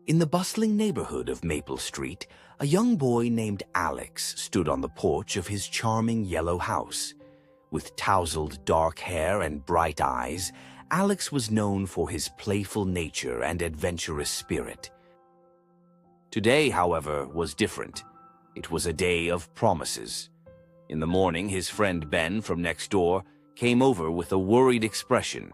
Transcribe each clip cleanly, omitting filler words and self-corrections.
In the bustling neighborhood of Maple Street, a young boy named Alex stood on the porch of his charming yellow house. With tousled dark hair and bright eyes, Alex was known for his playful nature and adventurous spirit. Today, however, was different. It was a day of promises. In the morning, his friend Ben from next door came over with a worried expression.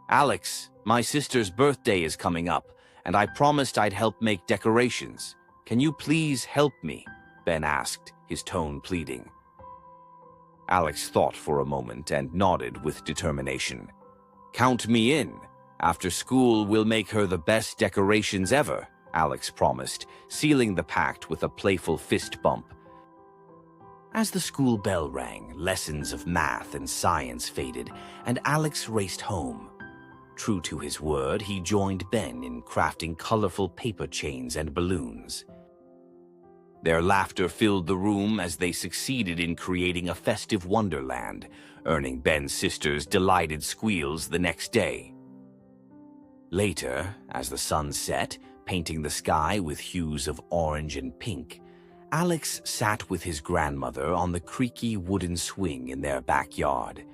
"Alex, my sister's birthday is coming up, and I promised I'd help make decorations. Can you please help me?" Ben asked, his tone pleading. Alex thought for a moment and nodded with determination. "Count me in. After school, we'll make her the best decorations ever," Alex promised, sealing the pact with a playful fist bump. As the school bell rang, lessons of math and science faded, and Alex raced home. True to his word, he joined Ben in crafting colorful paper chains and balloons. Their laughter filled the room as they succeeded in creating a festive wonderland, earning Ben's sister's delighted squeals the next day. Later, as the sun set, painting the sky with hues of orange and pink, Alex sat with his grandmother on the creaky wooden swing in their backyard.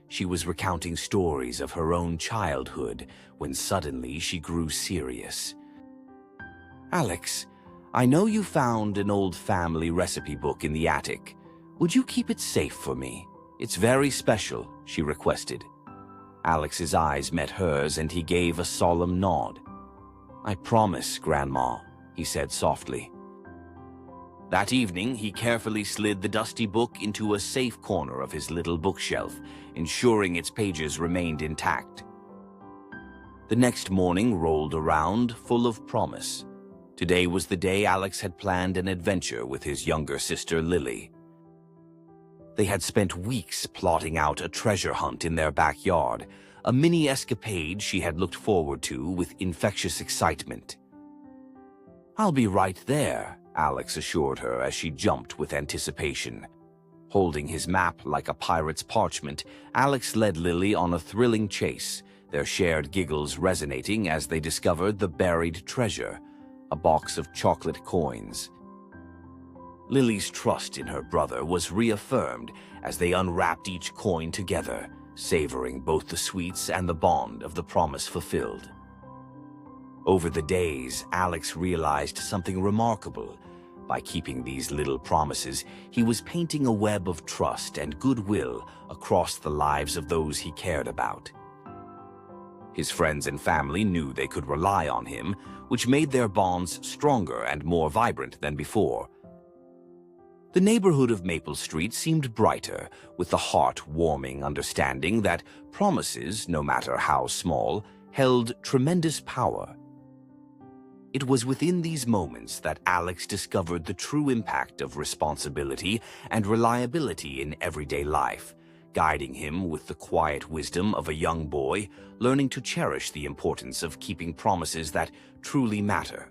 She was recounting stories of her own childhood when suddenly she grew serious. "Alex, I know you found an old family recipe book in the attic. Would you keep it safe for me? It's very special," she requested. Alex's eyes met hers and he gave a solemn nod. "I promise, Grandma," he said softly. That evening, he carefully slid the dusty book into a safe corner of his little bookshelf, ensuring its pages remained intact. The next morning rolled around, full of promise. Today was the day Alex had planned an adventure with his younger sister, Lily. They had spent weeks plotting out a treasure hunt in their backyard, a mini escapade she had looked forward to with infectious excitement. "I'll be right there," Alex assured her as she jumped with anticipation. Holding his map like a pirate's parchment, Alex led Lily on a thrilling chase, their shared giggles resonating as they discovered the buried treasure, a box of chocolate coins. Lily's trust in her brother was reaffirmed as they unwrapped each coin together, savoring both the sweets and the bond of the promise fulfilled. Over the days, Alex realized something remarkable. By keeping these little promises, he was painting a web of trust and goodwill across the lives of those he cared about. His friends and family knew they could rely on him, which made their bonds stronger and more vibrant than before. The neighborhood of Maple Street seemed brighter, with the heart-warming understanding that promises, no matter how small, held tremendous power. It was within these moments that Alex discovered the true impact of responsibility and reliability in everyday life, guiding him with the quiet wisdom of a young boy, learning to cherish the importance of keeping promises that truly matter.